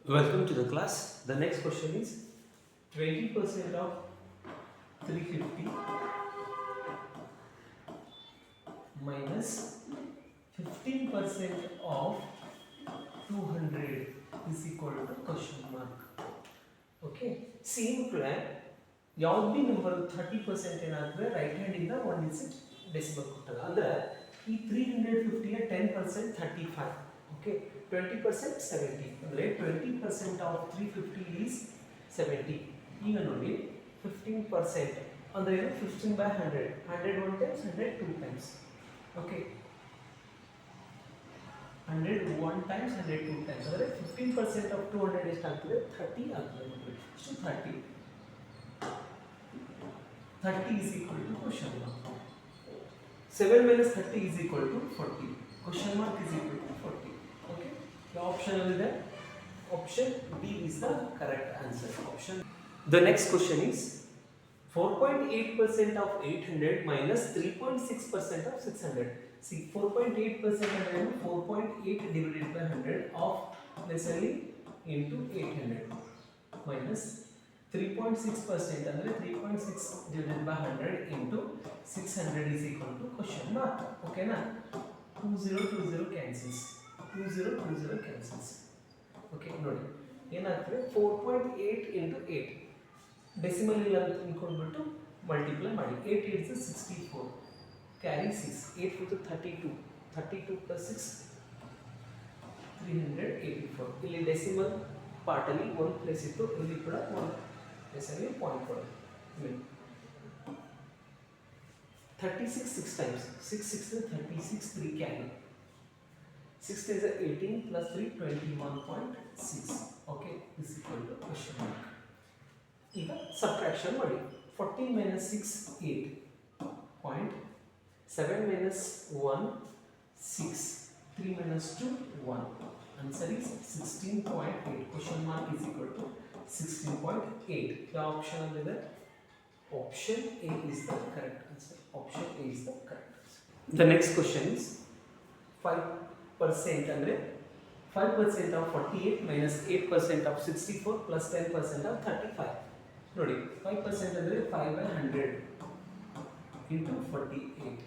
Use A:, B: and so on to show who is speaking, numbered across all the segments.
A: Welcome to the class. The next question is 20% of 350 minus 15% of 200 is equal to question mark. Okay. Same plan. ಯಾವ್ದು B number 30% ಏನಾಗ್ತದೆ right hand ಇಂದ 1 digit decimal ಕೊಟ್ಟಾಗ ಅಂದ್ರೆ ಈ 350 ಯ 10% 35. Okay 20% 70 ಅಂದ್ರೆ 20% of 350 is 70. ಈಗ ನೋಡಿ 15% ಅಂದ್ರೆ ಏನು 15 by 100 100 1 times 100 2 times. Okay 100 1 times 100 2 times ಅಂದ್ರೆ 15% ಆಫ್ 200 ಎಷ್ಟಾಗ್ತದೆ 30 ಆಗ್ತದೆ ನೋಡಿ ಇಷ್ಟು 30 is equal to question mark. 7 minus 30 is equal to 40. Question mark is equal to 40. Okay. The option is there. Option B is the correct answer. Option. The next question is 4.8% of 800 minus 3.6% of 600. See 4.8% and 4.8 divided by 100 of let's say into 800 minus 3.6% ಅಂದ್ರೆ 3.6 divided by 100 into 600 is equal to question mark. Okay na 2020 cancels 2020 cancels. Okay ನೋಡಿ ಏನಾಗ್ತದೆ 4.8 into 8 decimal ಇಲ್ಲ ಅಂತ ಅನ್ಕೊಂಡ್ಬಿಟ್ಟು multiply ಮಾಡಿ 8 8 is 64 carry 6 8 4 32 32 plus 6 384 ಇಲ್ಲಿ decimal part ಅಲ್ಲಿ ಒಂದು place ಇತ್ತು ಇಲ್ಲಿ ಕೂಡ ಒಂದು basically 0.1 36 6 times 6 6 is 36 3 carry 6 is 18 plus 3 21.6 okay is equal to question mark. ಈಗ subtraction ಮಾಡಿ 14 minus 6 8 point 7 minus 1 6 3 minus 2 1 answer is 16.8 question mark is equal to 16.8. The option under that option A is the correct answer. Option A is the correct answer. The next question is 5% under 5% of 48 minus 8% of 64 plus 10% of 35. Nodi 5% under 5 by 100 into 48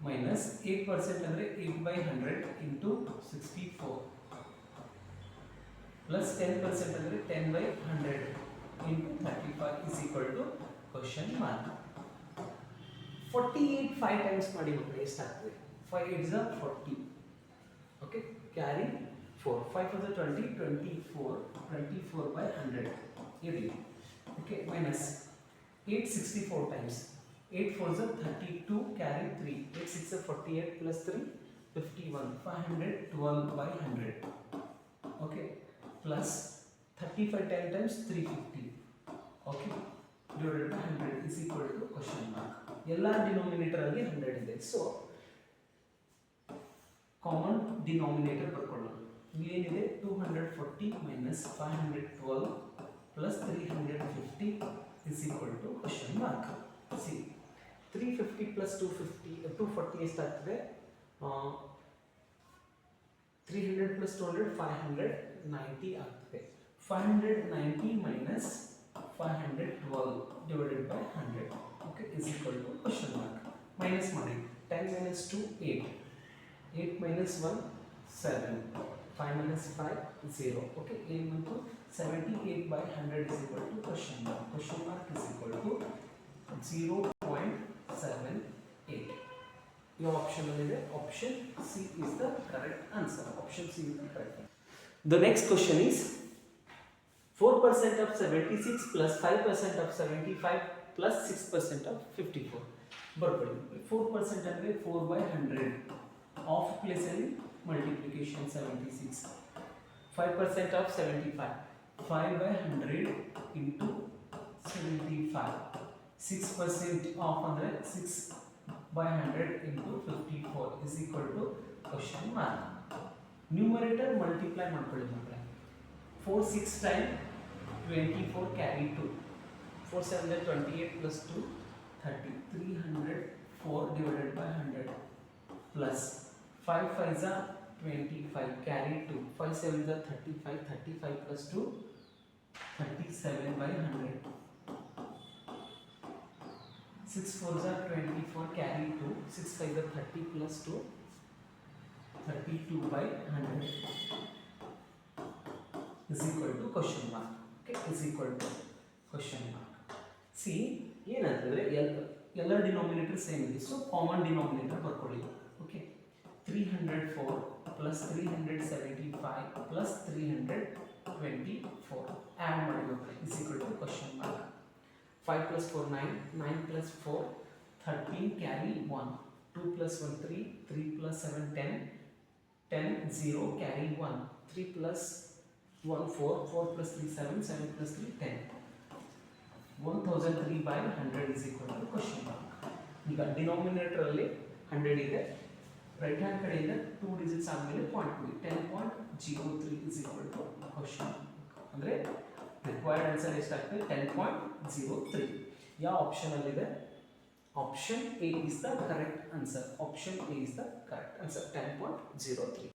A: minus 8% under 8 by 100 into 64. Plus 10% ಅಂದರೆ 10 by 100 into 35 is equal to question mark. 48 5 times ಮಾಡಿ ಮಕ್ಕಳು ಎಷ್ಟಾಗ್ತದೆ 5 8s are 40 okay carry 4 5 for the 20 24 by 100 ಇರಲಿ okay minus 8 64 times 8 4s are 32 carry 3 8 6 are 48 plus 3 51 512 by 100 okay plus 35 10 times 350 okay divided by 100 is equal to question mark. ಎಲ್ಲ denominator ಅಲ್ಲಿ 100 ಇದೆ so common denominator ಬರ್ಕೊಳ್ಳೋಣ ಇಲ್ಲಿ ಏನಿದೆ 240 minus 512 plus 350 is equal to question mark. see 350 plus 240 ಎಷ್ಟಾಗ್ತದೆ 300 plus 200 590 ಆಗ್ತದೆ 590 minus 512 divided by 100 okay is equal to question mark. minus ಮಾಡಿ 10 minus 2 8 8 minus 1 7 5 minus 5 0 okay ಏನು ಬಂತು 78 by 100 is equal to question mark. question mark is equal to 0.78. Your option is option C is the correct answer. Option C is the correct answer. The next question is 4% of 76 plus 5% of 75 plus 6% of 54. ಬರ್ಕೊಳ್ಳಿ 4% ಅಂದರೆ 4 by 100 of place ಅಲ್ಲಿ multiplication 76 5% of 75 5 by 100 into 75 6% of ಅಂದರೆ 6 by 100 into 54 is equal to question mark. Numerator multiply ಮಾಡ್ಕೊಳ್ಳಿ ಮಕ್ಕಳೇ 4 6 time 24 carry 2 4 7 28 plus 2 30 304 divided by 100 plus 5 5s are 25 carry 2, 5 7 is 35, 35 plus 2, 37 by 100. 6 4 is 24 carry 2, 6 5 is 30 plus 2, 32 by 100 is equal to question mark. Okay, is equal to question mark. See, ಏನಂತಂದ್ರೆ ಎಲ್ಲ denominator same ಇದೆ, so common denominator ಬರ್ಕೊಳ್ಳಿ. Okay, 304 plus 375 plus 324 add ಮಾಡಬೇಕು, is equal to question mark. 5 plus 4 9, 9 plus 4 13 carry 1, 2 plus 1 3, 3 plus 7 10, 10 0 carry 1, 3 plus 1 4, 4 plus 3 7, 7 plus 3 10. 1003 by 100 is equal to question mark. ಈಗ denominator ಅಲ್ಲಿ 100 ಇದೆ, right hand ಕಡೆಯಿಂದ 2 digits ಆದಮೇಲೆ point ಕೊಡಿ. 10.03 is equal to question mark. ಅಂದರೆ required answer ಎಷ್ಟಾಗ್ತದೆ? 10.03. ಯಾವ option ಅಲ್ಲಿ ಇದೆ? Option A is the correct answer. Option A is the correct answer, 10.03.